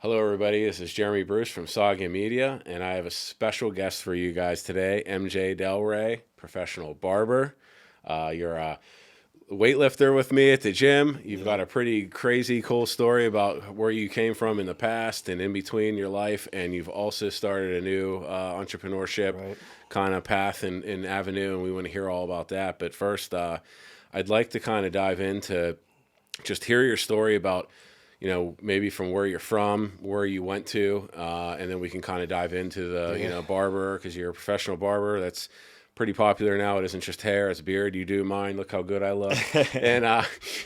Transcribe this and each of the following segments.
Hello, everybody. This is Jeremy Bruce from Saga Media, and I have a special guest for you guys today, MJ Delre, professional barber. You're a weightlifter with me at the gym. You've got a pretty crazy, cool story about where you came from in the past and in between your life, and you've also started a new entrepreneurship Right. kind of path and avenue, and we want to hear all about that. But first, I'd like to kind of dive into just hear your story about maybe from where you're from, where you went to, and then we can kind of dive into the barber, because you're a professional barber. That's pretty popular now. It isn't just hair, it's beard. You do mine. Look how good I look.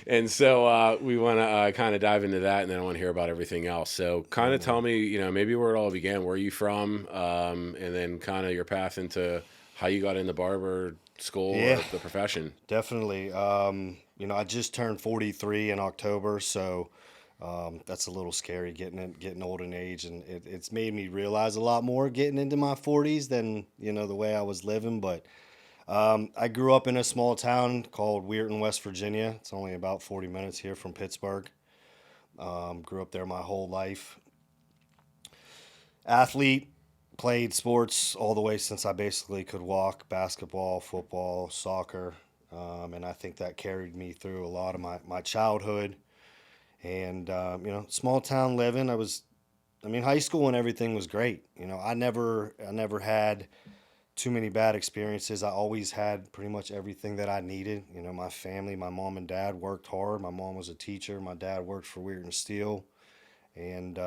And so we want to kind of dive into that, and then I want to hear about everything else. So kind of tell me, maybe where it all began. Where are you from, and then kind of your path into how you got into barber school or Yeah, the profession. definitely. I just turned 43 in October, so that's a little scary getting old in age, and it's made me realize a lot more getting into my 40s than the way I was living. But I grew up in a small town called Weirton, West Virginia. It's only about 40 minutes here from Pittsburgh. Grew up there my whole life. Athlete, played sports all the way since I basically could walk: basketball, football, soccer. And I think that carried me through a lot of my childhood. And, small town living, high school and everything was great. I never had too many bad experiences. I always had pretty much everything that I needed. My family, my mom and dad worked hard. My mom was a teacher. My dad worked for Weird and Steel. And,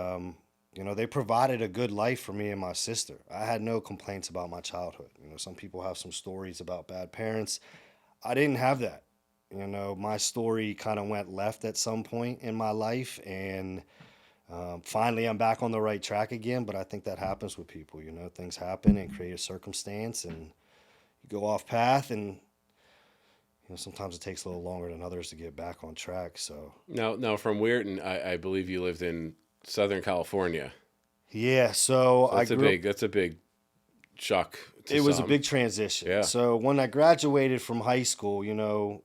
they provided a good life for me and my sister. I had no complaints about my childhood. Some people have some stories about bad parents. I didn't have that. My story kind of went left at some point in my life, and finally I'm back on the right track again. But I think that happens with people. Things happen and create a circumstance, and you go off path, and sometimes it takes a little longer than others to get back on track. So Now from Weirton, I believe you lived in Southern California. yeah, so So I grew up. that's a big shock to It was a some. big transition. Yeah. So when I graduated from high school,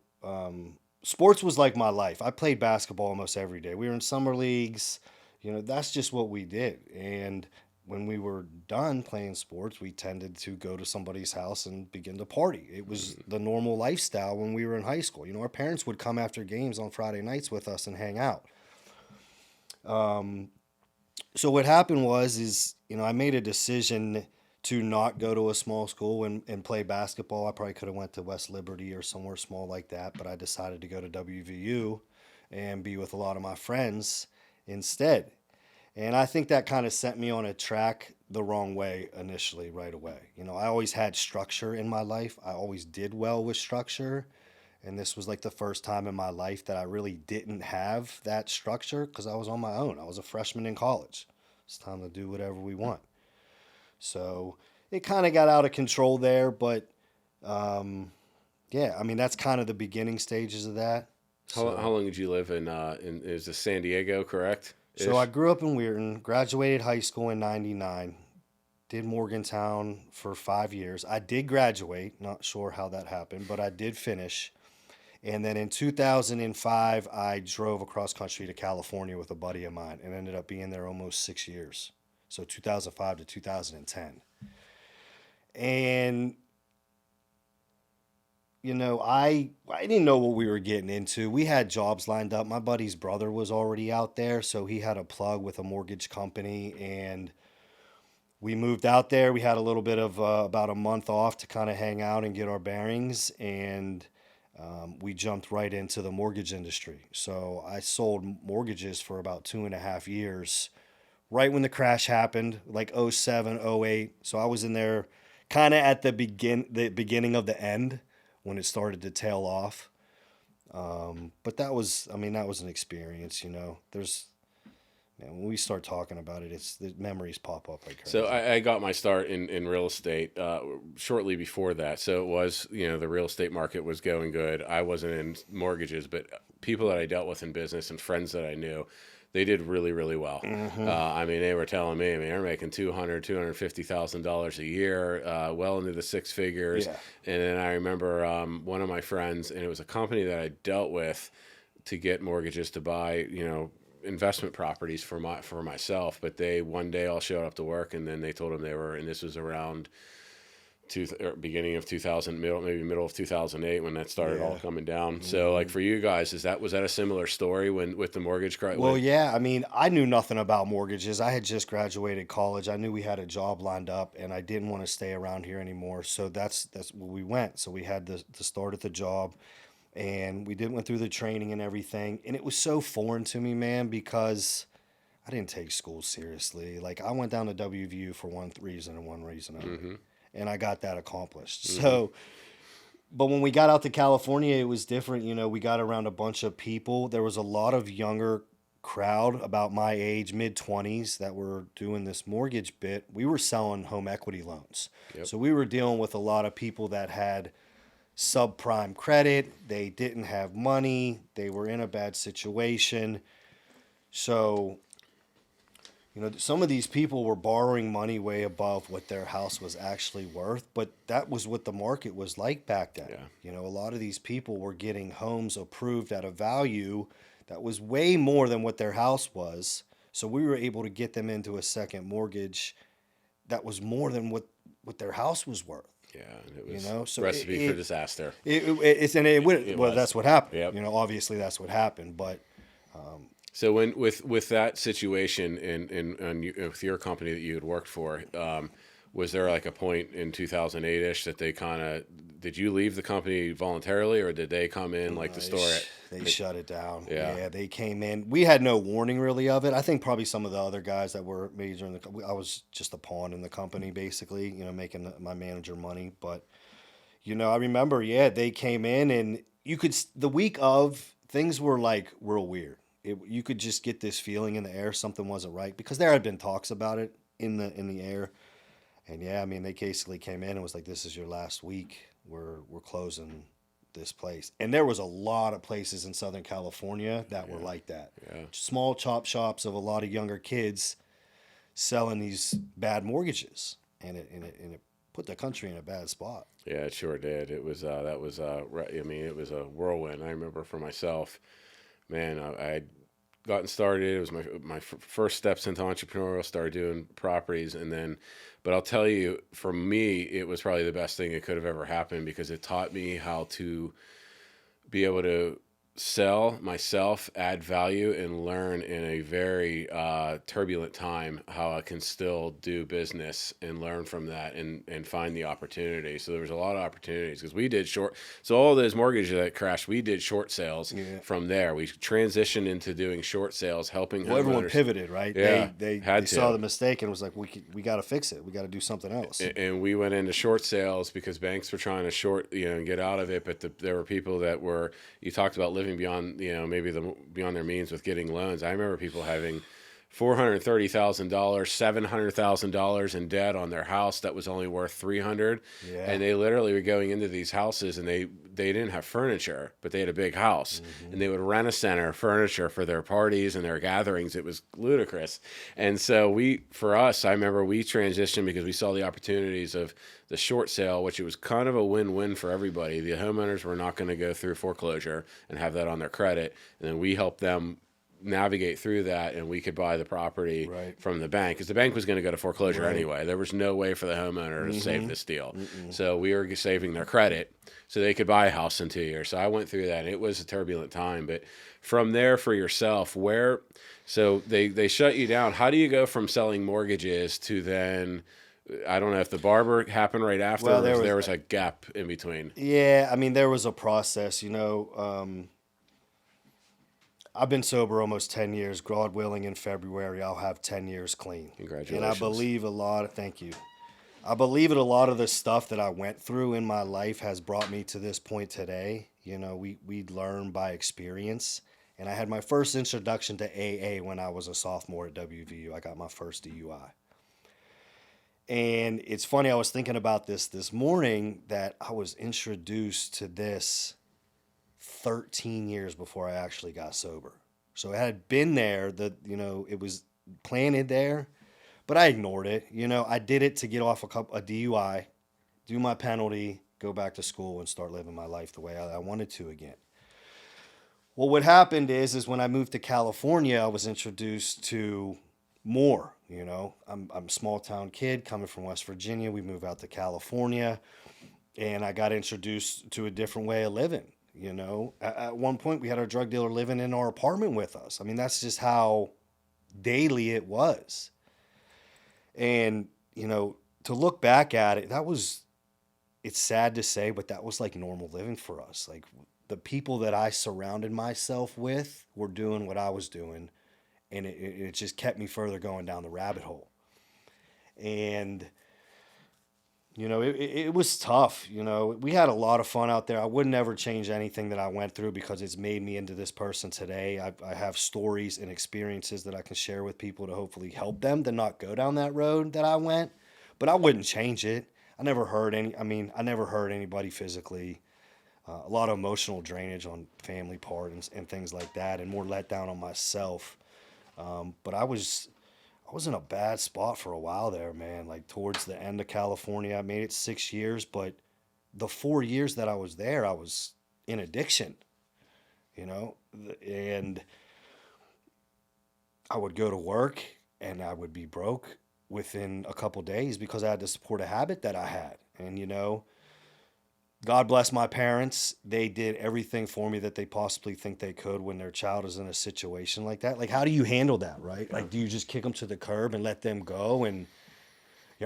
sports was like my life. I played basketball almost every day. We were in summer leagues. That's just what we did. And when we were done playing sports, we tended to go to somebody's house and begin to party. It was the normal lifestyle when we were in high school. Our parents would come after games on Friday nights with us and hang out. So what happened was I made a decision to not go to a small school and play basketball. I probably could have went to West Liberty or somewhere small like that, but I decided to go to WVU and be with a lot of my friends instead. And I think that kind of sent me on a track the wrong way initially, right away. I always had structure in my life. I always did well with structure. And this was like the first time in my life that I really didn't have that structure because I was on my own. I was a freshman in college. It's time to do whatever we want. So it kind of got out of control there, but yeah, that's kind of the beginning stages of that. How So, long did you live in is this San Diego, correct? so I Ish. grew up in Weirton, graduated high school in '99, did Morgantown for 5 years. I did graduate, not sure how that happened, but I did finish. And then in 2005, I drove across country to California with a buddy of mine and ended up being there almost 6 years. So 2005 to 2010. And I didn't know what we were getting into. We had jobs lined up. My buddy's brother was already out there, so he had a plug with a mortgage company, and we moved out there. We had a little bit of about a month off to kind of hang out and get our bearings, and we jumped right into the mortgage industry. So I sold mortgages for about 2.5 years, right when the crash happened, like '07, '08. So I was in there kind of at the beginning of the end when it started to tail off. But that was an experience. There's Man, when we start talking about it, it's the memories pop up like So crazy. I got my start in real estate shortly before that. So it was, the real estate market was going good. I wasn't in mortgages, but people that I dealt with in business and friends that I knew, they did really, really well. Hmm. They were telling me, they're making $250,000 a year, well into the six figures. Yeah. And then I remember one of my friends, and it was a company that I dealt with to get mortgages to buy, investment properties for myself, but they one day all showed up to work, and then they told them they were, and this was around beginning of 2000, maybe middle of 2008 when that started all coming down. So like for you guys, was that a similar story with the mortgage crisis? Well, yeah, I mean, I knew nothing about mortgages. I had just graduated college. I knew we had a job lined up, and I didn't want to stay around here anymore. So that's where we went. So we had to start at the job, and we went through the training and everything. And it was so foreign to me, man, because I didn't take school seriously. Like I went down to WVU for one reason and one reason only, and I got that accomplished. So. But when we got out to California, it was different. You know, we got around a bunch of people. There was a lot of younger crowd about my age, mid-20s, that were doing this mortgage bit. We were selling home equity loans. Yep. So we were dealing with a lot of people that had subprime credit. They didn't have money. They were in a bad situation. So, you know, some of these people were borrowing money way above what their house was actually worth, but that was what the market was like back then. Yeah. You know, a lot of these people were getting homes approved at a value that was way more than what their house was. So we were able to get them into a second mortgage that was more than what their house was worth. Yeah, and it was, you know, so recipe for disaster. Well, that's what happened. Yep. You know, obviously that's what happened, but So when with that situation with your company that you had worked for, was there like a point in 2008-ish that they did you leave the company voluntarily, or did they come in like the store? They shut it down. Yeah. They came in. We had no warning really of it. I think probably some of the other guys that were major in I was just a pawn in the company basically, you know, making my manager money. But, you know, I remember, they came in and the week of, things were like real weird. You could just get this feeling in the air something wasn't right because there had been talks about it in the air. And I mean, they basically came in and was like, "This is your last week. We're closing this place." And there was a lot of places in Southern California that were like that. Yeah. Small chop shops of a lot of younger kids selling these bad mortgages, and it put the country in a bad spot. Yeah, it sure did. It was I mean, it was a whirlwind. I remember for myself, man, I'd gotten started. It was my first steps into entrepreneurial, started doing properties, but I'll tell you, for me, it was probably the best thing that could have ever happened because it taught me how to be able to sell myself, add value, and learn in a very turbulent time how I can still do business and learn from that and find the opportunity. So there was a lot of opportunities because we did so all those mortgages that crashed, we did short sales from there. We transitioned into doing short sales, helping homeowners. Everyone pivoted, right? Yeah, they saw the mistake and was like, we got to fix it. We got to do something else. And we went into short sales because banks were trying to and get out of it. But there were people that were, you talked about living beyond, maybe beyond their means with getting loans. I remember people having $430,000, $700,000 in debt on their house that was only worth $300,000, and they literally were going into these houses and they didn't have furniture, but they had a big house, and they would rent a center furniture for their parties and their gatherings. It was ludicrous, and so I remember we transitioned because we saw the opportunities of the short sale, which it was kind of a win-win for everybody. The homeowners were not going to go through foreclosure and have that on their credit, and then we helped them navigate through that, and we could buy the property from the bank because the bank was going to go to foreclosure anyway. There was no way for the homeowner to save this deal. So we were saving their credit so they could buy a house in 2 years. So I went through that, and it was a turbulent time. But from there, for yourself, so they shut you down. How do you go from selling mortgages to then, I don't know if the barber happened right after, or there was a gap in between? Yeah, I mean, there was a process, I've been sober almost 10 years. God willing, in February, I'll have 10 years clean. Congratulations. And I believe thank you. I believe that a lot of the stuff that I went through in my life has brought me to this point today. We learn by experience. And I had my first introduction to AA when I was a sophomore at WVU. I got my first DUI. And it's funny, I was thinking about this morning, that I was introduced to this 13 years before I actually got sober. So it had been there, it was planted there, but I ignored it. I did it to get off a DUI, do my penalty, go back to school and start living my life the way I wanted to again. Well, what happened is when I moved to California, I was introduced to more. I'm a small town kid coming from West Virginia. We moved out to California, and I got introduced to a different way of living. At one point, we had our drug dealer living in our apartment with us. I mean, that's just how daily it was. And, to look back at it, it's sad to say, but that was like normal living for us. Like the people that I surrounded myself with were doing what I was doing, and it just kept me further going down the rabbit hole. And it was tough. We had a lot of fun out there. I would never change anything that I went through because it's made me into this person today. I have stories and experiences that I can share with people to hopefully help them to not go down that road that I went, but I wouldn't change it. I never hurt anybody physically. A lot of emotional drainage on family part and things like that, and more let down on myself. But I was in a bad spot for a while there, man. Like towards the end of California, I made it 6 years, but the 4 years that I was there, I was in addiction, you know, and I would go to work and I would be broke within a couple days because I had to support a habit that I had. And, God bless my parents. They did everything for me that they possibly think they could when their child is in a situation like that. Like, how do you handle that, right? Like, do you just kick them to the curb and let them go? And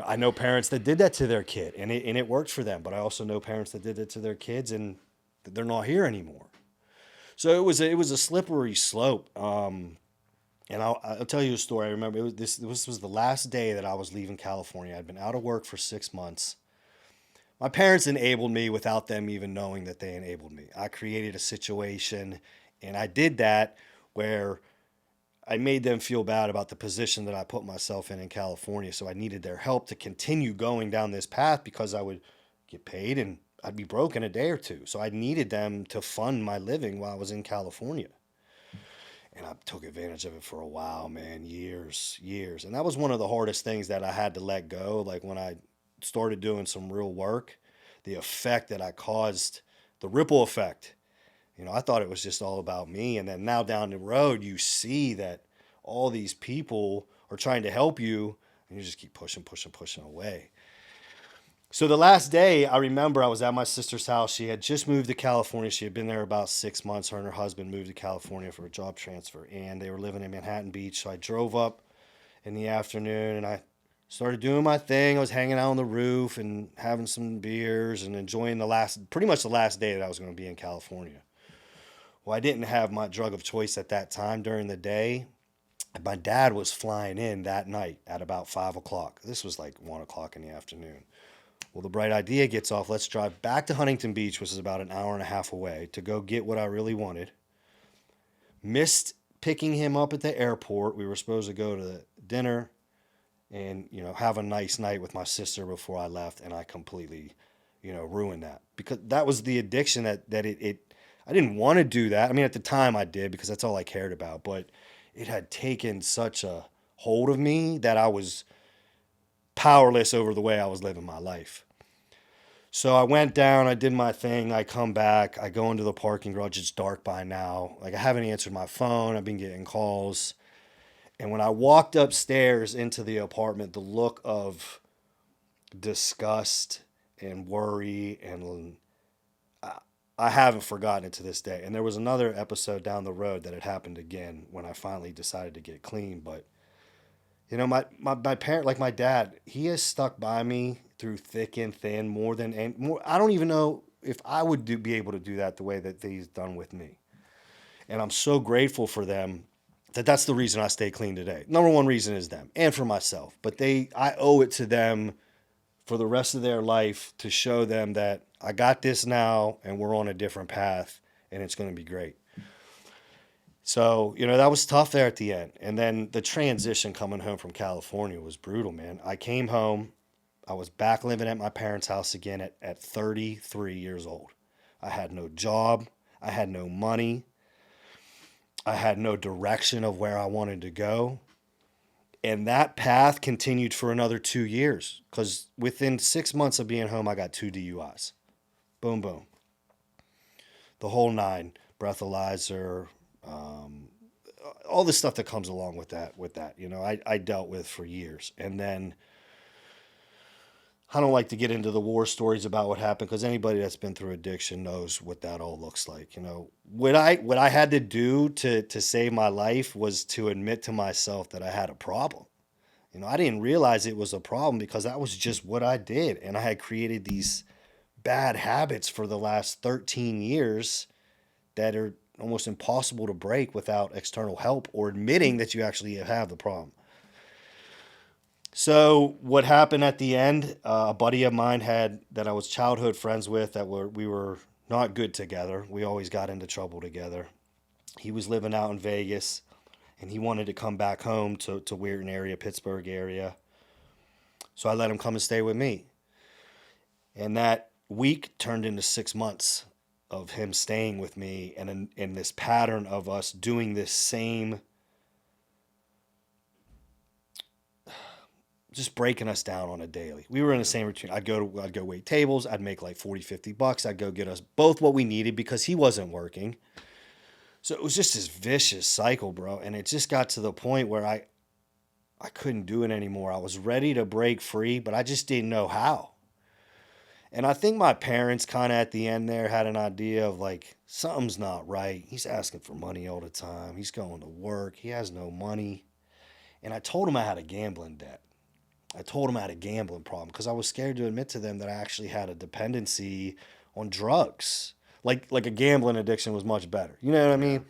I know parents that did that to their kid, and it worked for them. But I also know parents that did it to their kids, and they're not here anymore. So it was a slippery slope. And I'll tell you a story. I remember this was the last day that I was leaving California. I'd been out of work for 6 months. My parents enabled me without them even knowing that they enabled me. I created a situation, and I did that where I made them feel bad about the position that I put myself in California. So I needed their help to continue going down this path because I would get paid and I'd be broke in a day or two. So I needed them to fund my living while I was in California. And I took advantage of it for a while, man, years. And that was one of the hardest things that I had to let go. Like when I started doing some real work, the effect that I caused, the ripple effect, I thought it was just all about me. And then now down the road, you see that all these people are trying to help you and you just keep pushing away. So the last day, I remember I was at my sister's house. She had just moved to California. She had been there about 6 months. Her and her husband moved to California for a job transfer, and they were living in Manhattan Beach. So I drove up in the afternoon, and I started doing my thing. I was hanging out on the roof and having some beers and enjoying pretty much the last day that I was going to be in California. Well, I didn't have my drug of choice at that time during the day. My dad was flying in that night at about 5 o'clock. This was like 1 o'clock in the afternoon. Well, the bright idea gets off. Let's drive back to Huntington Beach, which is about an hour and a half away, to go get what I really wanted. Missed picking him up at the airport. We were supposed to go to dinner and, have a nice night with my sister before I left. And I completely, ruined that because that was the addiction that I didn't want to do that. I mean, at the time I did because that's all I cared about, but it had taken such a hold of me that I was powerless over the way I was living my life. So I went down, I did my thing, I come back, I go into the parking garage. It's dark by now. Like I haven't answered my phone. I've been getting calls. And when I walked upstairs into the apartment, the look of disgust and worry, and I haven't forgotten it to this day. And there was another episode down the road that had happened again when I finally decided to get clean. But my parent, like my dad, he has stuck by me through thick and thin more. I don't even know if I would be able to do that the way that he's done with me. And I'm so grateful for them that's the reason I stay clean today. Number one reason is them and for myself. But I owe it to them for the rest of their life to show them that I got this now and we're on a different path and it's going to be great. So, that was tough there at the end. And then the transition coming home from California was brutal, man. I came home. I was back living at my parents' house again at 33 years old. I had no job. I had no money. I had no direction of where I wanted to go. And that path continued for another 2 years because within 6 months of being home, I got 2 DUIs. Boom, boom. The whole nine. breathalyzer, all the stuff that comes along with that, I dealt with for years. And then I don't like to get into the war stories about what happened, because anybody that's been through addiction knows what that all looks like. What I had to do to save my life was to admit to myself that I had a problem. I didn't realize it was a problem because that was just what I did. And I had created these bad habits for the last 13 years that are almost impossible to break without external help or admitting that you actually have the problem. So what happened at the end, a buddy of mine that I was childhood friends with, we were not good together. We always got into trouble together. He was living out in Vegas, and he wanted to come back home to Weirton area, Pittsburgh area. So I let him come and stay with me. And that week turned into 6 months of him staying with me, and in this pattern of us doing this same, just breaking us down on a daily. We were in the same routine. I'd go wait tables. I'd make like $40-$50. I'd go get us both what we needed because he wasn't working. So it was just this vicious cycle, bro. And it just got to the point where I couldn't do it anymore. I was ready to break free, but I just didn't know how. And I think my parents kind of at the end there had an idea of like, something's not right. He's asking for money all the time. He's going to work. He has no money. And I told him I had a gambling debt. I told him I had a gambling problem because I was scared to admit to them that I actually had a dependency on drugs. Like a gambling addiction was much better. You know what I mean?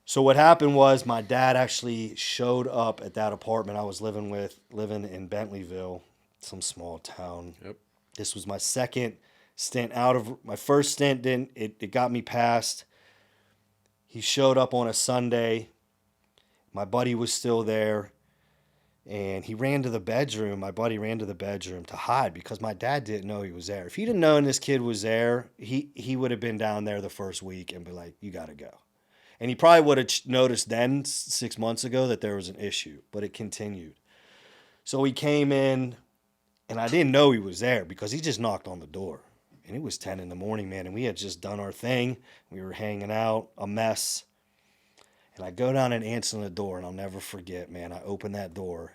So what happened was my dad actually showed up at that apartment I was living in Bentleyville, some small town. Yep. This was my second stint out of my first stint. It got me past. He showed up on a Sunday. My buddy was still there. And he ran to the bedroom. My buddy ran to the bedroom to hide because my dad didn't know he was there. If he'd have known this kid was there, he would have been down there the first week and be like, you got to go. And he probably would have noticed then 6 months ago that there was an issue, but it continued. So he came in, and I didn't know he was there because he just knocked on the door. And it was 10 in the morning, man, and we had just done our thing. We were hanging out, a mess. And I go down and answer the door, and I'll never forget, man. I opened that door,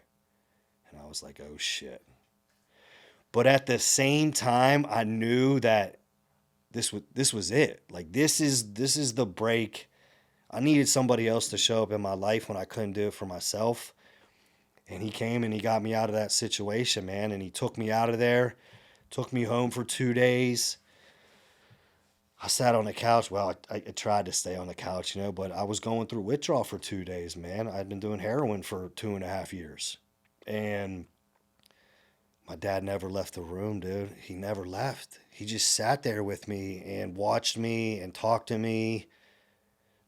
and I was like, oh, shit. But at the same time, I knew that this was it. Like, this is the break. I needed somebody else to show up in my life when I couldn't do it for myself. And he came and he got me out of that situation, man. And he took me out of there, took me home for 2 days. I sat on the couch. Well, I tried to stay on the couch, but I was going through withdrawal for 2 days, man. I'd been doing heroin for 2.5 years. And my dad never left the room, dude. He never left. He just sat there with me and watched me and talked to me.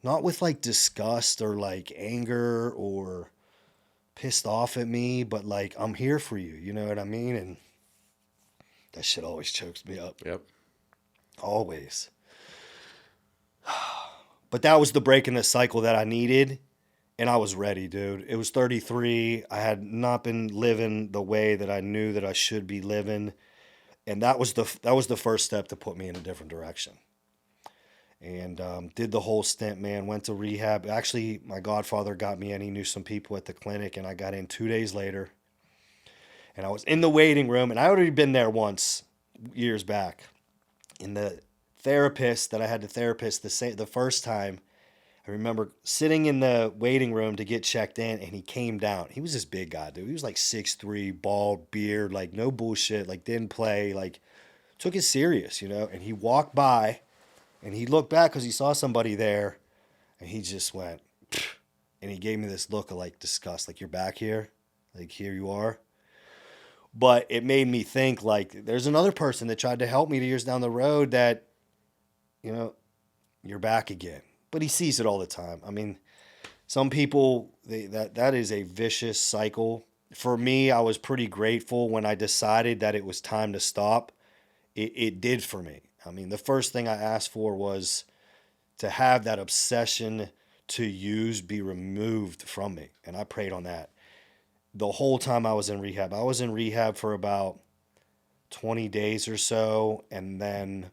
Not with like disgust or like anger or pissed off at me, but like, I'm here for you. You know what I mean? And that shit always chokes me up. Yep. Always. But that was the break in the cycle that I needed, and I was ready, dude. It was 33. I had not been living the way that I knew that I should be living, and that was the first step to put me in a different direction. And did the whole stint, man. Went to rehab. Actually, my godfather got me in. He knew some people at the clinic, and I got in 2 days later. And I was in the waiting room, and I already been there once years back. And the therapist that I had the first time, I remember sitting in the waiting room to get checked in, and he came down. He was this big guy, dude. He was like 6'3", bald, beard, like no bullshit, like didn't play, like took it serious, And he walked by, and he looked back because he saw somebody there, and he just went, pfft, and he gave me this look of like disgust, like, you're back here, like here you are. But it made me think, like, there's another person that tried to help me years down the road that, you're back again. But he sees it all the time. I mean, some people, that is a vicious cycle. For me, I was pretty grateful when I decided that it was time to stop. It did for me. I mean, the first thing I asked for was to have that obsession to use be removed from me. And I prayed on that. The whole time I was in rehab for about 20 days or so. And then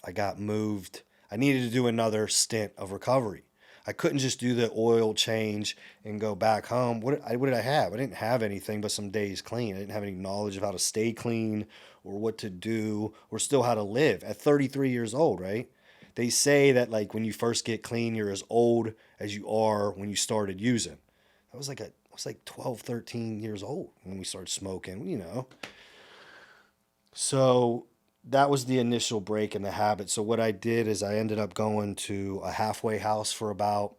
I got moved. I needed to do another stint of recovery. I couldn't just do the oil change and go back home. What did I have? I didn't have anything but some days clean. I didn't have any knowledge of how to stay clean or what to do or still how to live at 33 years old, right? They say that like when you first get clean, you're as old as you are when you started using. I was like 12, 13 years old when we started smoking, you know. So that was the initial break in the habit. So what I did is I ended up going to a halfway house for about,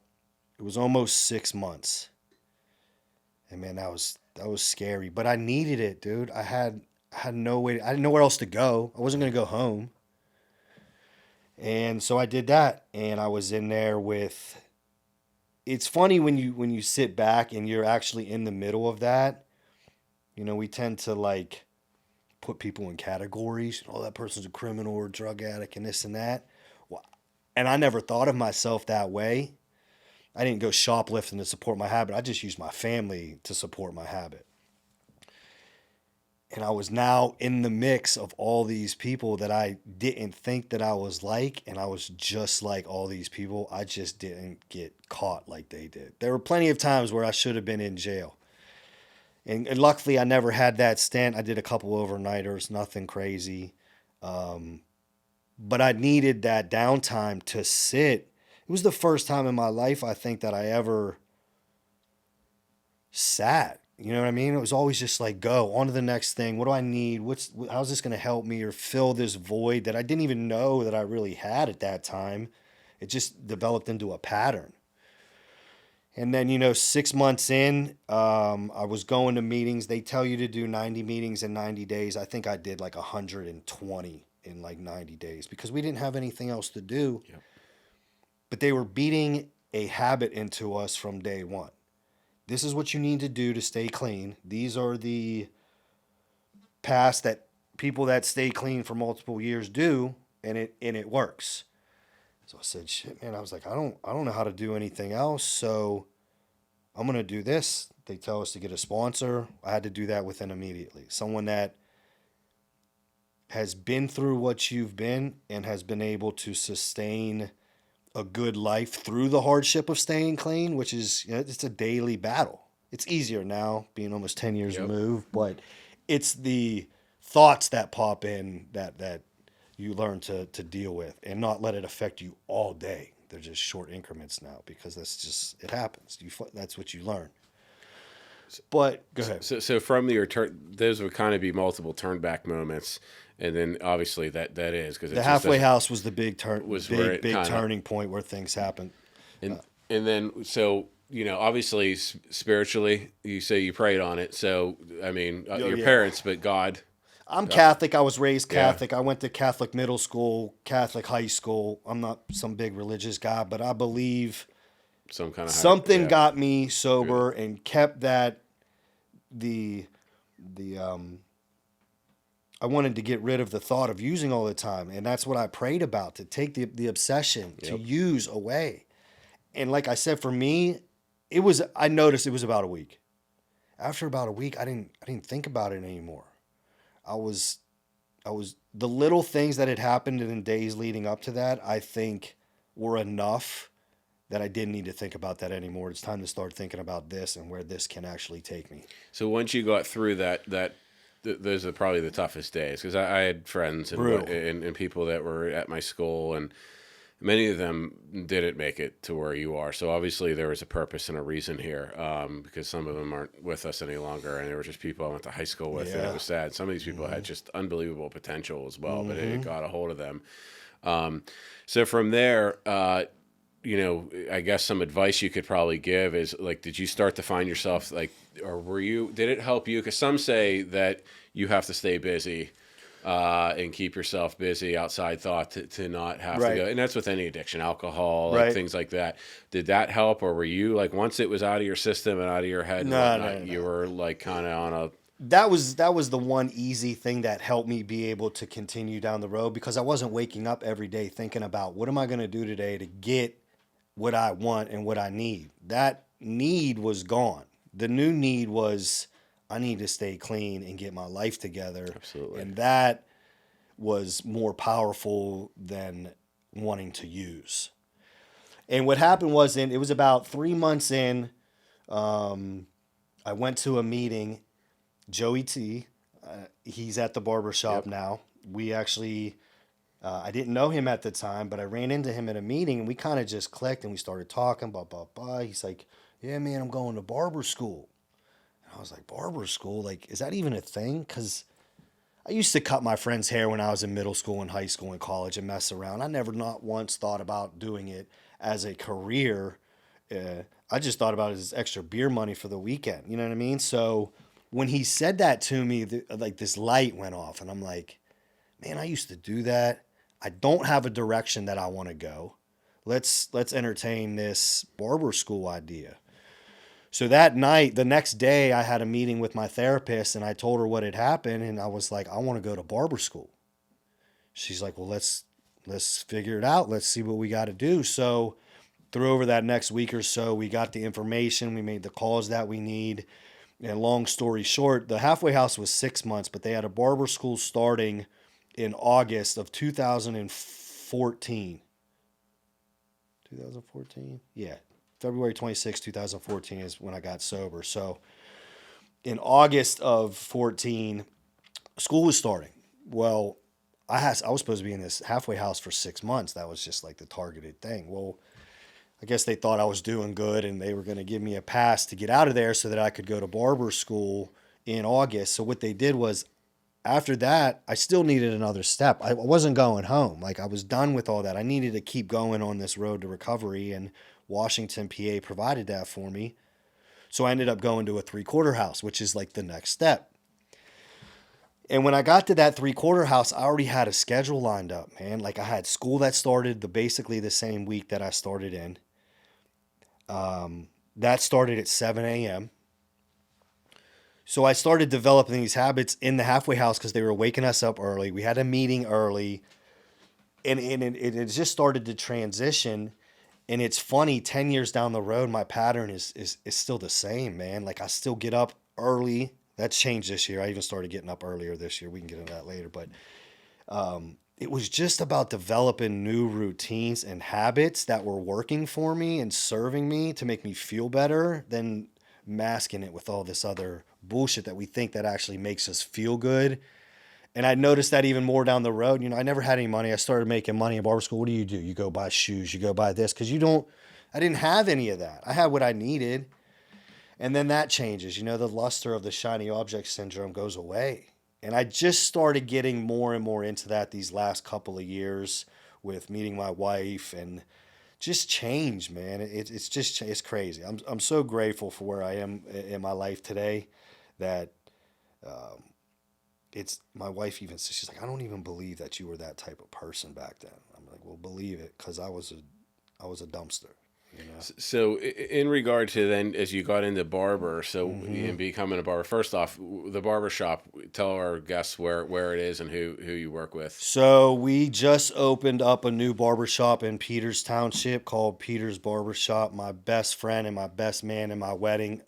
it was almost 6 months. And man, that was scary, but I needed it, dude. I had no way, I didn't know where else to go. I wasn't going to go home. And so I did that, and I was in there with, it's funny when you sit back and you're actually in the middle of that. You know, we tend to like put people in categories. Oh, that person's a criminal or drug addict and this and that. Well, and I never thought of myself that way. I didn't go shoplifting to support my habit. I just used my family to support my habit. And I was now in the mix of all these people that I didn't think that I was like, and I was just like all these people. I just didn't get caught like they did. There were plenty of times where I should have been in jail. And luckily, I never had that stint. I did a couple overnighters, nothing crazy. But I needed that downtime to sit. It was the first time in my life, I think, that I ever sat. You know what I mean? It was always just like, go on to the next thing. What do I need? How's this going to help me or fill this void that I didn't even know that I really had at that time? It just developed into a pattern. And then, 6 months in, I was going to meetings. They tell you to do 90 meetings in 90 days. I think I did like 120 in like 90 days because we didn't have anything else to do. Yep. But they were beating a habit into us from day one. This is what you need to do to stay clean. These are the paths that people that stay clean for multiple years do, and it works. So I said, shit, man, I was like, I don't know how to do anything else, so I'm going to do this. They tell us to get a sponsor. I had to do that with them immediately. Someone that has been through what you've been and has been able to sustain a good life through the hardship of staying clean, which is, it's a daily battle. It's easier now, being almost 10 years removed, but it's the thoughts that pop in that you learn to deal with and not let it affect you all day. They're just short increments now because it happens. That's what you learn. But go ahead. So from your those would kind of be multiple turn back moments, and then obviously that is because the halfway house was the big kinda, turning point where things happened. And then so obviously spiritually you say you prayed on it. So I mean your parents, but God. I'm Catholic. I was raised Catholic. I went to Catholic middle school, Catholic high school. I'm not some big religious guy, but I believe some kind of something got me sober and kept that I wanted to get rid of the thought of using all the time, and that's what I prayed about, to take the obsession to use away. And like I said, for me, I noticed it was about a week. After about a week, I didn't think about it anymore. I was the little things that had happened in the days leading up to that, I think were enough that I didn't need to think about that anymore. It's time to start thinking about this and where this can actually take me. So once you got through that those are probably the toughest days, because I had friends and people that were at my school, and many of them didn't make it to where you are. So obviously there was a purpose and a reason here, because some of them aren't with us any longer, and there were just people I went to high school with, and it was sad. Some of these people had just unbelievable potential as well, but it got a hold of them. So from there, I guess some advice you could probably give is, like, did you start to find yourself like, or did it help you? Because some say that you have to stay busy and keep yourself busy, outside thought to not have to go. And that's with any addiction, alcohol, like things like that. Did that help? Or were you like, once it was out of your system and out of your head, you were like kind of on a... That was the one easy thing that helped me be able to continue down the road, because I wasn't waking up every day thinking about what am I going to do today to get what I want and what I need. That need was gone. The new need was, I need to stay clean and get my life together. Absolutely. And that was more powerful than wanting to use. And what happened was, it was about 3 months in, I went to a meeting. Joey T, he's at the barber shop Yep. now. We actually, I didn't know him at the time, but I ran into him at a meeting and we kind of just clicked and we started talking, blah, blah, blah. He's like, yeah, man, I'm going to barber school. And I was like, barber school? Like, is that even a thing? Because I used to cut my friend's hair when I was in middle school and high school and college and mess around. I never not once thought about doing it as a career. I just thought about it as extra beer money for the weekend. You know what I mean? So when he said that to me, like this light went off, and I'm like, man, I used to do that. I don't have a direction that I want to go. Let's entertain this barber school idea. So that night, the next day, I had a meeting with my therapist, and I told her what had happened, and I was like, I want to go to barber school. She's like, well, let's figure it out. Let's see what we got to do. So through over that next week or so, we got the information, we made the calls that we need. And long story short, the halfway house was 6 months, but they had a barber school starting in August of 2014. 2014? Yeah. February 26, 2014 is when I got sober. So in August of 14, school was starting. Well, I was supposed to be in this halfway house for 6 months. That was just like the targeted thing. Well, I guess they thought I was doing good and they were going to give me a pass to get out of there so that I could go to barber school in August. So what they did was, after that, I still needed another step. I wasn't going home. Like, I was done with all that. I needed to keep going on this road to recovery, and Washington, PA provided that for me. So I ended up going to a 3/4 house, which is like the next step. And when I got to that 3/4 house, I already had a schedule lined up, man. Like, I had school that started basically the same week that I started in. That started at 7 a.m. So I started developing these habits in the halfway house because they were waking us up early. We had a meeting early, and it just started to transition. And it's funny, 10 years down the road, my pattern is still the same, man. Like, I still get up early. That's changed this year. I even started getting up earlier this year. We can get into that later. But it was just about developing new routines and habits that were working for me and serving me to make me feel better than masking it with all this other bullshit that we think that actually makes us feel good. And I noticed that even more down the road. I never had any money. I started making money in barber school. What do? You go buy shoes, you go buy this, because I didn't have any of that. I had what I needed. And then that changes. The luster of the shiny object syndrome goes away. And I just started getting more and more into that these last couple of years with meeting my wife, and just change, man. It's crazy. I'm so grateful for where I am in my life today, that it's my wife even says, she's like, I don't even believe that you were that type of person back then. I'm like, well, believe it, because I was a dumpster. So, in regard to then, as you got into barber, so Mm-hmm. in becoming a barber, first off, the barber shop, tell our guests where it is and who you work with. So we just opened up a new barbershop in Peters Township called Peters Barbershop. My best friend and my best man in my wedding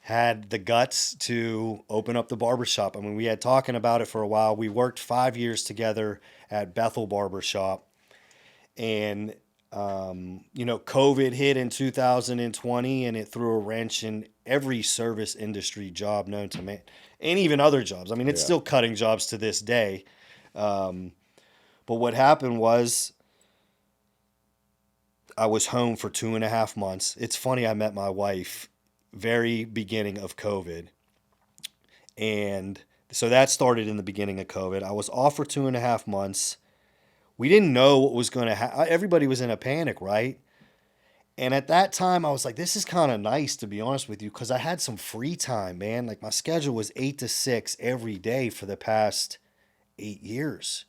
had the guts to open up the barbershop. I mean, we had talking about it for a while. We worked 5 years together at Bethel Barbershop, and COVID hit in 2020, and it threw a wrench in every service industry job known to man, and even other jobs. I mean, it's Yeah. still cutting jobs to this day. But what happened was, I was home for 2.5 months. It's funny, I met my wife very beginning of COVID. And so that started in the beginning of COVID. I was off for 2.5 months. We didn't know what was going to happen. Everybody was in a panic, right? And at that time, I was like, this is kind of nice, to be honest with you, because I had some free time, man. Like, my schedule was 8 to 6 every day for the past 8 years.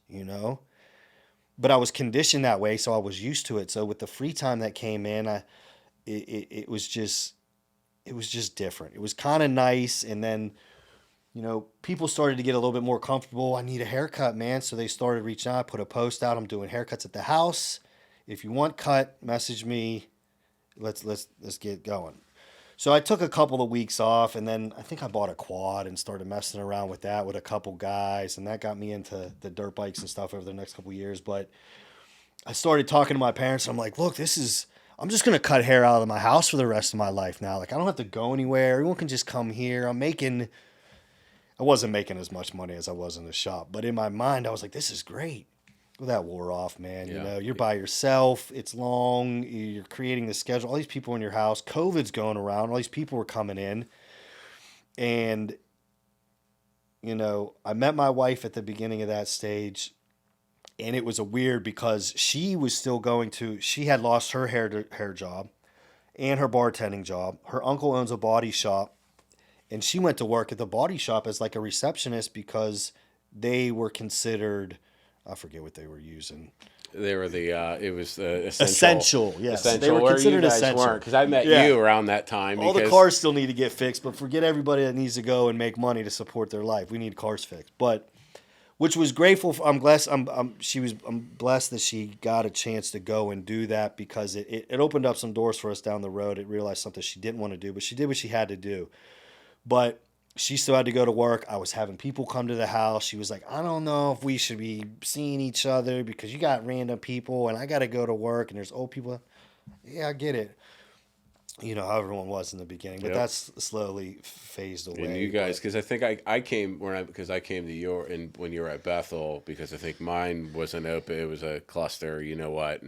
But I was conditioned that way, so I was used to it. So with the free time that came in, it was just different. It was kind of nice. And then, people started to get a little bit more comfortable. I need a haircut, man. So they started reaching out. I put a post out. I'm doing haircuts at the house. If you want cut, message me. Let's get going. So I took a couple of weeks off, and then I think I bought a quad and started messing around with that with a couple guys, and that got me into the dirt bikes and stuff over the next couple of years. But I started talking to my parents. And I'm like, look, I'm just going to cut hair out of my house for the rest of my life now. Like, I don't have to go anywhere. Everyone can just come here. I wasn't making as much money as I was in the shop, but in my mind, I was like, this is great. Well, that wore off, man. You Yeah. know, you're by yourself. It's long. You're creating the schedule. All these people in your house. COVID's going around. All these people were coming in. And, you know, I met my wife at the beginning of that stage. And it was a weird because she had lost her hair job and her bartending job. Her uncle owns a body shop. And she went to work at the body shop as like a receptionist because they were considered, I forget what they were using. They were it was Essential, yes. Essential. They were Where considered you guys essential. weren't, because I met Yeah. you around that time. All the cars still need to get fixed, but forget everybody that needs to go and make money to support their life. We need cars fixed. But which was grateful for, I'm blessed. I'm blessed that she got a chance to go and do that because it opened up some doors for us down the road. It realized something she didn't want to do, but she did what she had to do. But she still had to go to work. I was having people come to the house. She was like, I don't know if we should be seeing each other because you got random people and I got to go to work and there's old people. Yeah, I get it. You know how everyone was in the beginning, but that's slowly phased away. And you guys, because I think I came because I came to when you were at Bethel, because I think mine wasn't open. It was a cluster, you know what,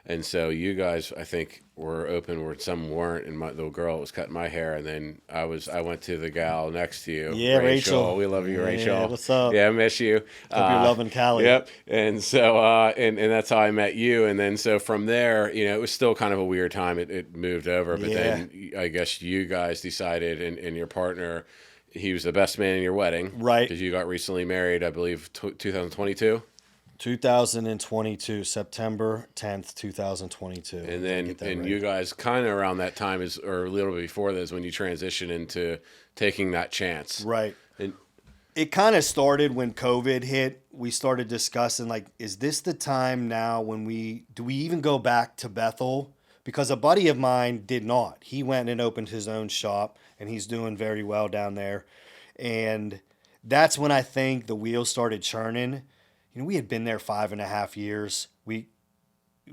and so you guys, I think, were open where some weren't, and the girl was cutting my hair, and then I went to the gal next to you. Yeah, Rachel. We love you, Rachel. Yeah, what's up? Yeah, I miss you. Hope you're loving Cali. Yep. And so, and that's how I met you. And then, so from there, you know, it was still kind of a weird time. It moved over, but then I guess you guys decided, and your partner, he was the best man in your wedding. Right. Because you got recently married, I believe, 2022. 2022, September 10th, 2022. And then, you guys kind of around that time or a little bit before this, when you transitioned into taking that chance. Right. And it kind of started when COVID hit. We started discussing, like, is this the time now when do we even go back to Bethel? Because a buddy of mine did not. He went and opened his own shop, and he's doing very well down there. And that's when I think the wheels started churning. You know, we had been there 5.5 years. We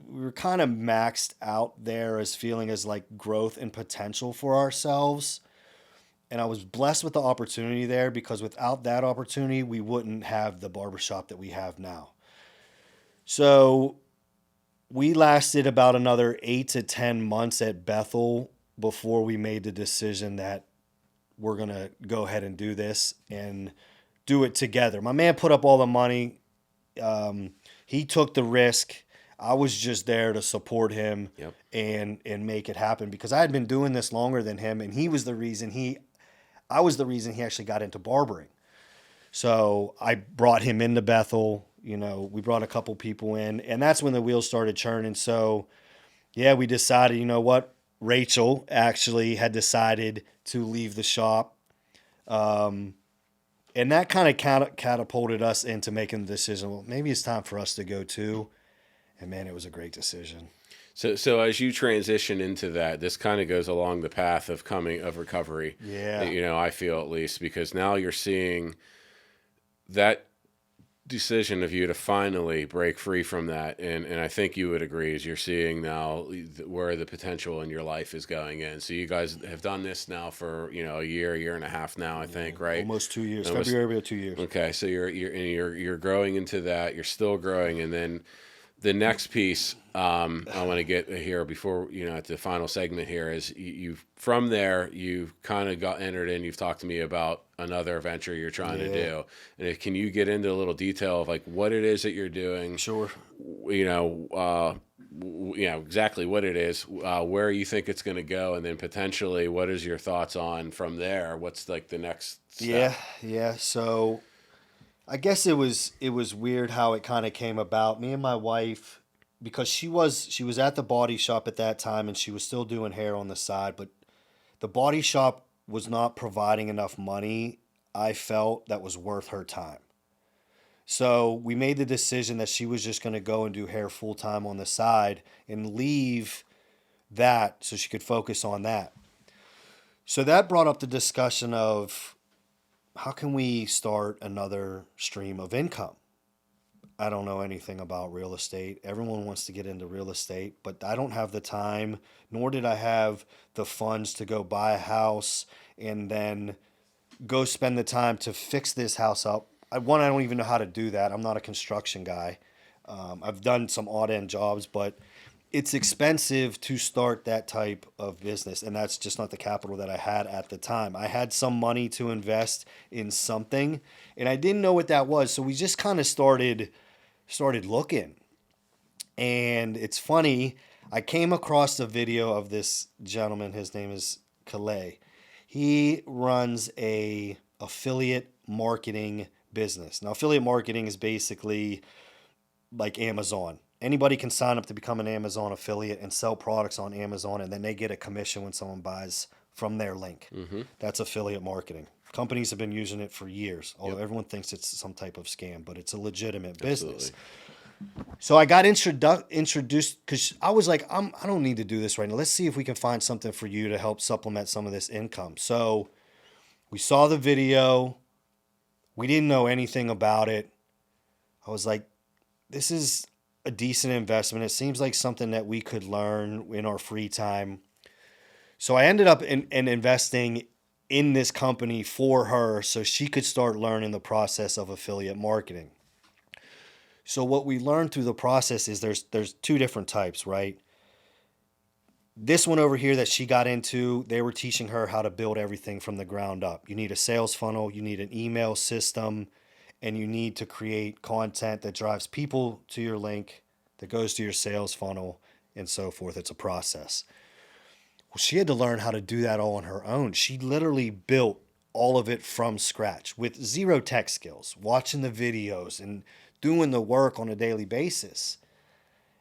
were kind of maxed out there as feeling as like growth and potential for ourselves. And I was blessed with the opportunity there because without that opportunity, we wouldn't have the barbershop that we have now. So we lasted about another 8 to 10 months at Bethel before we made the decision that we're going to go ahead and do this and do it together. My man put up all the money. He took the risk. I was just there to support him and make it happen because I had been doing this longer than him, and I was the reason he actually got into barbering. So I brought him into Bethel. You know, we brought a couple people in, and that's when the wheels started churning. So yeah, we decided, you know what? Rachel actually had decided to leave the shop. And that kind of catapulted us into making the decision, well, maybe it's time for us to go too. And man, it was a great decision. So as you transition into that, this kind of goes along the path of recovery. Yeah. You know, I feel at least, because now you're seeing that decision of you to finally break free from that. And I think you would agree, is you're seeing now where the potential in your life is going in. So you guys have done this now for, you know, a year and a half now, I think, right? Almost 2 years. February of 2 years. Okay. So you're growing into that. You're still growing. And then the next piece I want to get here before, you know, at the final segment here is you've from there, you've kind of got entered in. You've talked to me about another venture you're trying to do. And can you get into a little detail of like what it is that you're doing? Sure. You know, exactly what it is, where you think it's going to go, and then potentially what is your thoughts on from there? What's like the next step? Yeah. So I guess it was weird how it kind of came about. Me and my wife, because she was at the body shop at that time and she was still doing hair on the side, but the body shop was not providing enough money, I felt, that was worth her time. So we made the decision that she was just going to go and do hair full time on the side and leave that so she could focus on that. So that brought up the discussion of how can we start another stream of income? I don't know anything about real estate. Everyone wants to get into real estate, but I don't have the time, nor did I have the funds to go buy a house and then go spend the time to fix this house up. I don't even know how to do that. I'm not a construction guy. I've done some odd end jobs, but it's expensive to start that type of business, and that's just not the capital that I had at the time. I had some money to invest in something, and I didn't know what that was, so we just kind of started looking. And it's funny, I came across a video of this gentleman. His name is Calais. He runs a affiliate marketing business. Now, affiliate marketing is basically like Amazon. Anybody can sign up to become an Amazon affiliate and sell products on Amazon, and then they get a commission when someone buys from their link. That's affiliate marketing. Companies have been using it for years, although everyone thinks it's some type of scam, but it's a legitimate business. So I got introduced because I was like, I don't need to do this right now. Let's see if we can find something for you to help supplement some of this income. So we saw the video. We didn't know anything about it. I was like, this is a decent investment. It seems like something that we could learn in our free time. So I ended up in investing in this company for her so she could start learning the process of affiliate marketing. So what we learned through the process is there's two different types, right? This one over here that she got into, they were teaching her how to build everything from the ground up. You need a sales funnel, you need an email system, and you need to create content that drives people to your link, that goes to your sales funnel, and so forth. It's a process. Well, she had to learn how to do that all on her own. She literally built all of it from scratch with zero tech skills, watching the videos and doing the work on a daily basis.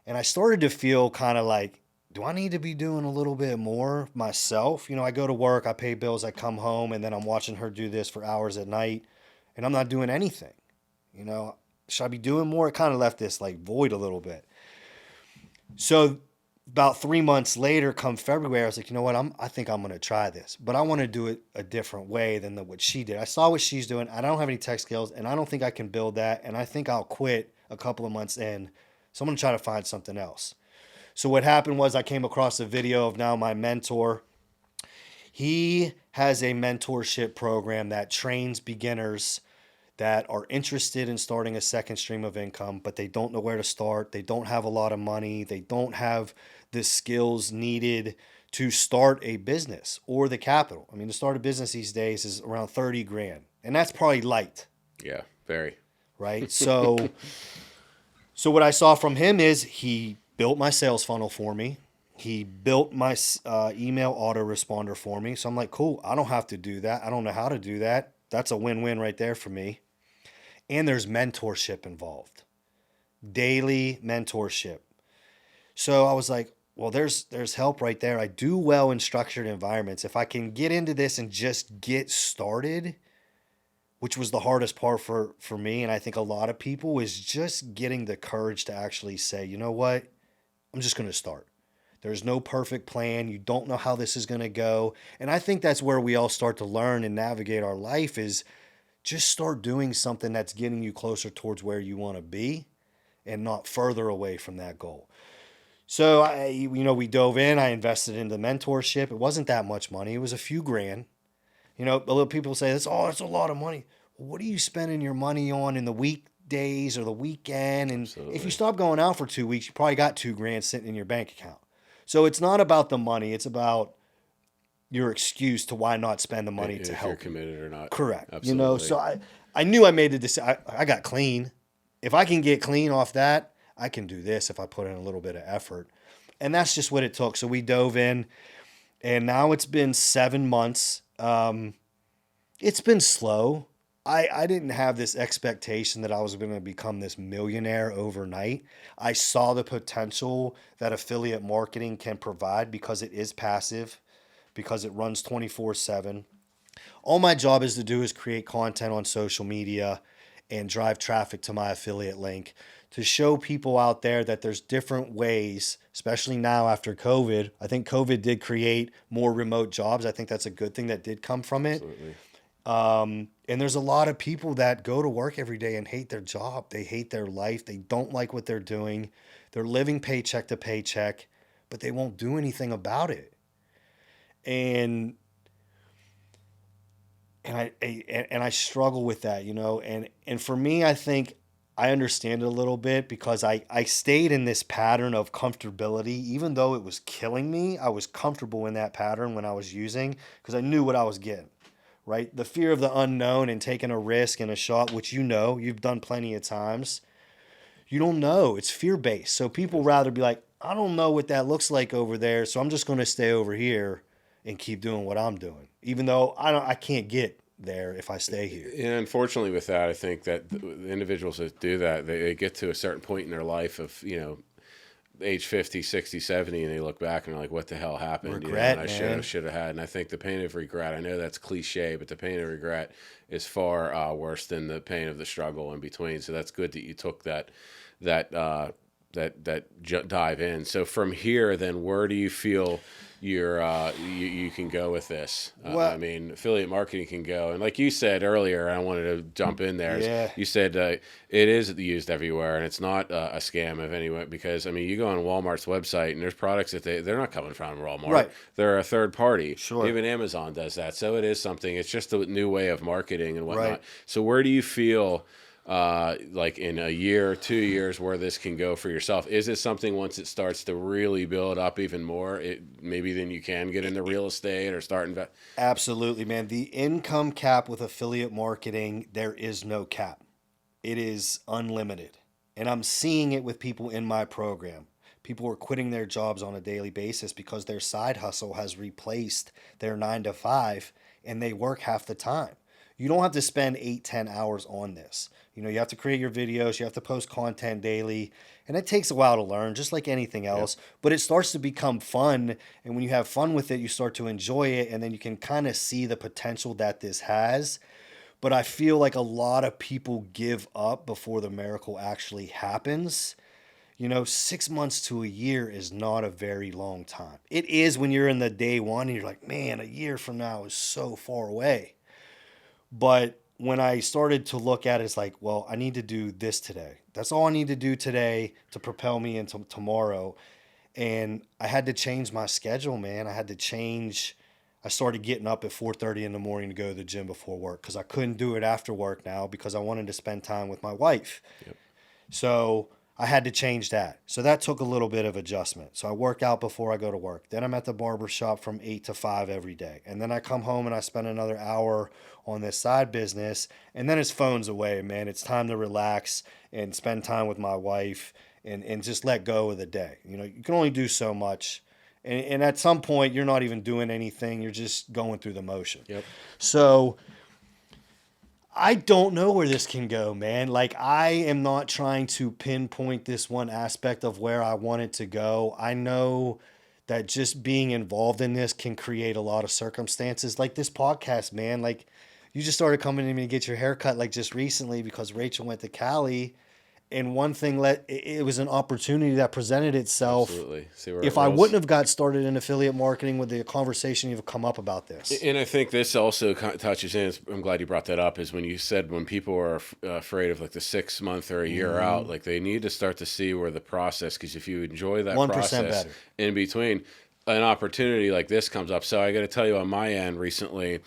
And I started to feel kind of like, do I need to be doing a little bit more myself? You know, I go to work, I pay bills, I come home, and then I'm watching her do this for hours at night, and I'm not doing anything. You know, should I be doing more? It kind of left this like void a little bit. So about 3 months later, come February, I was like, you know what? I think I'm going to try this, but I want to do it a different way than what she did. I saw what she's doing. I don't have any tech skills, and I don't think I can build that. And I think I'll quit a couple of months in. So I'm going to try to find something else. So what happened was I came across a video of now my mentor. He has a mentorship program that trains beginners that are interested in starting a second stream of income, but they don't know where to start. They don't have a lot of money. They don't have the skills needed to start a business or the capital. I mean, to start a business these days is around 30 grand, and that's probably light. Yeah, very. Right? So what I saw from him is he built my sales funnel for me. He built my email autoresponder for me. So I'm like, cool, I don't have to do that. I don't know how to do that. That's a win-win right there for me. And there's mentorship involved. Daily mentorship. So I was like, well, there's help right there. I do well in structured environments. If I can get into this and just get started, which was the hardest part for me, and I think a lot of people, is just getting the courage to actually say, you know what? I'm just going to start. There's no perfect plan. You don't know how this is going to go. And I think that's where we all start to learn and navigate our life, is just start doing something that's getting you closer towards where you want to be and not further away from that goal. So we dove in. I invested into mentorship. It wasn't that much money. It was a few grand. You know, a lot of people say, that's a lot of money. Well, what are you spending your money on in the weekdays or the weekend? And Absolutely. If you stop going out for 2 weeks, you probably got 2 grand sitting in your bank account. So it's not about the money. It's about your excuse to why not spend the money to if help you're committed or not. Correct. Absolutely. You know, so I knew I made the decision. I got clean. If I can get clean off that, I can do this if I put in a little bit of effort. And that's just what it took. So we dove in, and now it's been 7 months. It's been slow. I didn't have this expectation that I was going to become this millionaire overnight. I saw the potential that affiliate marketing can provide because it is passive, because it runs 24/7. All my job is to do is create content on social media and drive traffic to my affiliate link to show people out there that there's different ways, especially now after COVID. I think COVID did create more remote jobs. I think that's a good thing that did come from it. Absolutely. And there's a lot of people that go to work every day and hate their job. They hate their life. They don't like what they're doing. They're living paycheck to paycheck, but they won't do anything about it. And and I struggle with that, you know. And for me, I think I understand it a little bit because I stayed in this pattern of comfortability, even though it was killing me. I was comfortable in that pattern when I was using because I knew what I was getting. Right, the fear of the unknown and taking a risk and a shot, which you know you've done plenty of times. You don't know. It's fear based. So people rather be like, I don't know what that looks like over there, so I'm just going to stay over here and keep doing what I'm doing, even though I can't get there if I stay here. And unfortunately, with that, I think that the individuals that do that, they get to a certain point in their life of, you know, age 50, 60, 70, and they look back and are like, what the hell happened? Regret, you know, man. I should have had. And I think the pain of regret, I know that's cliche, but the pain of regret is far worse than the pain of the struggle in between. So that's good that you took that dive in. So from here, then where do you feel you can go with this? Well, I mean, affiliate marketing can go, and like you said earlier, I wanted to jump in there. Yeah. You said it is used everywhere, and it's not a scam of anyone, because I mean, you go on Walmart's website and there's products that they're not coming from Walmart. Right. They're a third party. Sure. Even Amazon does that. So it is something. It's just a new way of marketing and whatnot. Right. So where do you feel? Like in a year, 2 years, where this can go for yourself? Is it something once it starts to really build up even more, maybe then you can get into real estate or start invest? Absolutely, man. The income cap with affiliate marketing, there is no cap. It is unlimited. And I'm seeing it with people in my program. People are quitting their jobs on a daily basis because their side hustle has replaced their 9 to 5 and they work half the time. You don't have to spend 8-10 hours on this. You know, you have to create your videos, you have to post content daily, and it takes a while to learn, just like anything else. Yep. But it starts to become fun, and when you have fun with it, you start to enjoy it, and then you can kind of see the potential that this has. But I feel like a lot of people give up before the miracle actually happens. You know, 6 months to a year is not a very long time. It is when you're in the day one, and you're like, man, a year from now is so far away. But when I started to look at it, it's like, well, I need to do this today. That's all I need to do today to propel me into tomorrow. And I had to change my schedule, man. I started getting up at 4:30 in the morning to go to the gym before work because I couldn't do it after work now because I wanted to spend time with my wife. Yep. So I had to change that. So that took a little bit of adjustment. So I work out before I go to work. Then I'm at the barber shop from 8 to 5 every day. And then I come home and I spend another hour on this side business. And then it's phones away, man. It's time to relax and spend time with my wife and just let go of the day. You know, you can only do so much. And at some point, you're not even doing anything. You're just going through the motion. Yep. So I don't know where this can go, man. Like, I am not trying to pinpoint this one aspect of where I want it to go. I know that just being involved in this can create a lot of circumstances. Like this podcast, man. Like, you just started coming to me to get your hair cut, like, just recently because Rachel went to Cali. And one thing it was an opportunity that presented itself. Absolutely. If I wouldn't have got started in affiliate marketing, would the conversation even come up about this? And I think this also touches in, I'm glad you brought that up, is when you said when people are afraid of like the 6 month or a year out, like they need to start to see where the process, because if you enjoy that 1% process better. In between, an opportunity like this comes up. So I got to tell you, on my end recently,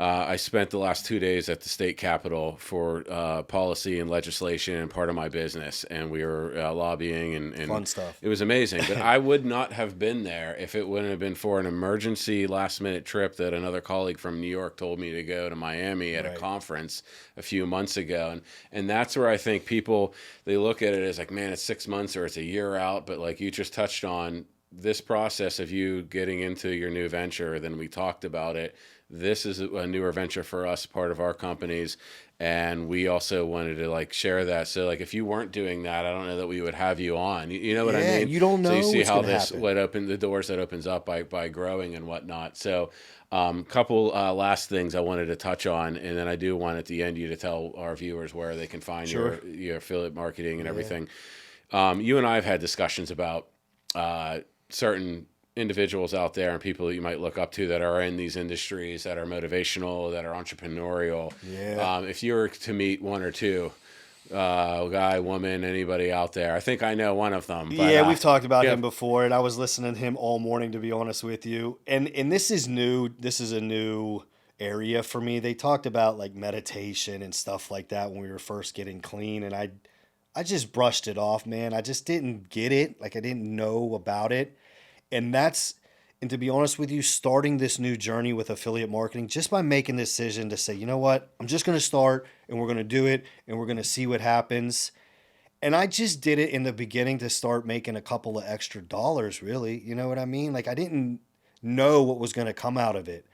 I spent the last 2 days at the state capitol for policy and legislation and part of my business, and we were lobbying and fun stuff. It was amazing, but I would not have been there if it wouldn't have been for an emergency last-minute trip that another colleague from New York told me to go to Miami at a conference a few months ago, and that's where I think people, they look at it as like, man, it's 6 months or it's a year out, but like you just touched on, this process of you getting into your new venture, then we talked about it. This is a newer venture for us, part of our companies, and we also wanted to like share that. So like if you weren't doing that, I don't know that we would have you on. You know what I mean? You don't know. So you see how this the doors that opens up by growing and whatnot. So couple last things I wanted to touch on, and then I do want at the end you to tell our viewers where they can find your affiliate marketing and everything. You and I have had discussions about certain individuals out there and people that you might look up to that are in these industries that are motivational, that are entrepreneurial. Yeah. If you were to meet one or two, guy, woman, anybody out there, I think I know one of them. But, Yeah, we've talked about yeah, him before, and I was listening to him all morning, to be honest with you. And this is new. This is a new area for me. They talked about like meditation and stuff like that when we were first getting clean, and I just brushed it off, man. I just didn't get it. Like I didn't know about it. And and to be honest with you, starting this new journey with affiliate marketing, just by making the decision to say, you know what, I'm just going to start and we're going to do it and we're going to see what happens. And I just did it in the beginning to start making a couple of extra dollars, really. You know what I mean? Like I didn't know what was going to come out of it.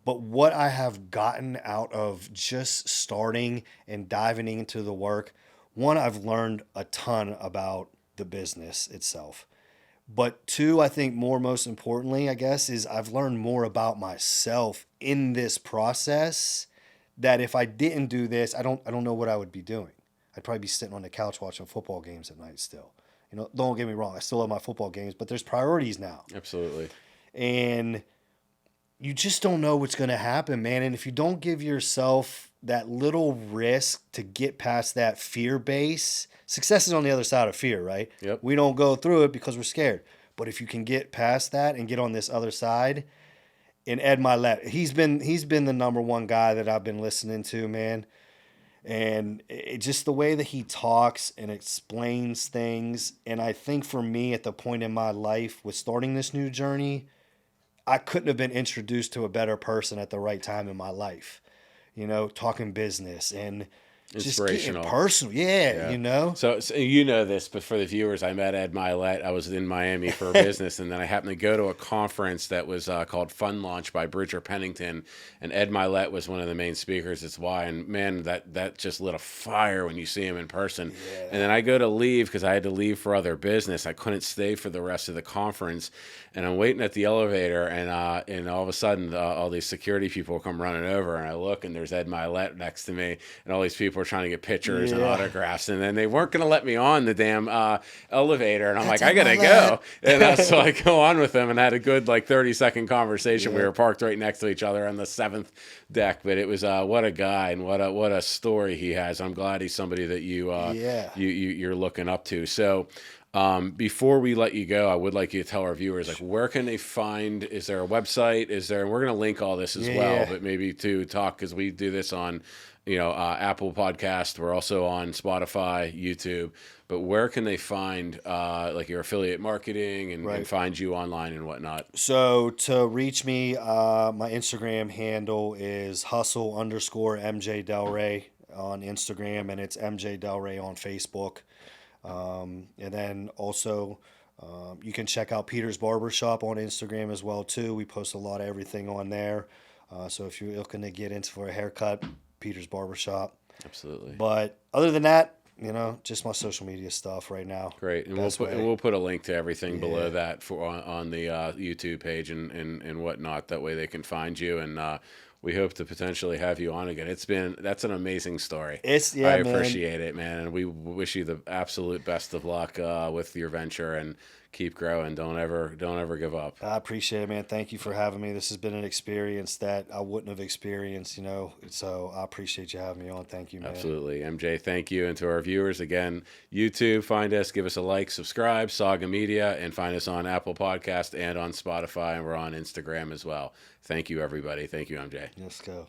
But what I have gotten out of just starting and diving into the work, one, I've learned a ton about the business itself. But two, I think most importantly, I guess, is I've learned more about myself in this process that if I didn't do this, I don't know what I would be doing. I'd probably be sitting on the couch watching football games at night still. You know, don't get me wrong, I still love my football games, but there's priorities now. absolutely. And you just don't know what's going to happen, man. And if you don't give yourself that little risk to get past that fear base, success is on the other side of fear, right? Yep. We don't go through it because we're scared. But if you can get past that and get on this other side, and Ed Milet, he's been the number one guy that I've been listening to, man. And just the way that he talks and explains things. And I think for me at the point in my life with starting this new journey, I couldn't have been introduced to a better person at the right time in my life. You know, talking business and just getting Inspirational. personal. Yeah, you know. So you know this, but for the viewers, I met Ed Milet. I was in Miami for business, and then I happened to go to a conference that was called Fun Launch by Bridger Pennington, and Ed Milet was one of the main speakers. It's why, and man, that just lit a fire when you see him in person. Yeah. And then I go to leave because I had to leave for other business. I couldn't stay for the rest of the conference, and I'm waiting at the elevator, and all of a sudden, all these security people come running over, and I look, and there's Ed Milet next to me, and all these people were trying to get pictures and Yeah. autographs, and then they weren't going to let me on the damn elevator, and I'm like, Ed I gotta Milet. go, and so I go on with them and had a good 30-second conversation. We Yeah. were parked right next to each other on the 7th deck, but it was what a guy and what a story he has. I'm glad he's somebody that you're looking up to. So before we let you go, I would like you to tell our viewers, like, where can they find, is there a website? And we're going to link all this as well, but maybe to talk, because we do this on, Apple Podcast. We're also on Spotify, YouTube, but where can they find, like your affiliate marketing and find you online and whatnot? So to reach me, my Instagram handle is hustle_MJ Delre on Instagram, and it's MJ Delre on Facebook. And then also, you can check out Peter's Barbershop on Instagram as well too. We post a lot of everything on there. So if you're looking to get into for a haircut, Peter's Barbershop. Absolutely. But other than that, just my social media stuff right now. Great, and we'll put a link to everything below that for on the YouTube page and whatnot. That way they can find you, and we hope to potentially have you on again. That's an amazing story. I appreciate it, man, and we wish you the absolute best of luck with your venture, and keep growing. Don't ever give up. I appreciate it, man. Thank you for having me. This has been an experience that I wouldn't have experienced, so I appreciate you having me on. Thank you, man. Absolutely. MJ, thank you. And to our viewers, again, YouTube, find us, give us a like, subscribe, Saga Media, and find us on Apple Podcast and on Spotify, and we're on Instagram as well. Thank you, everybody. Thank you, MJ. Let's go.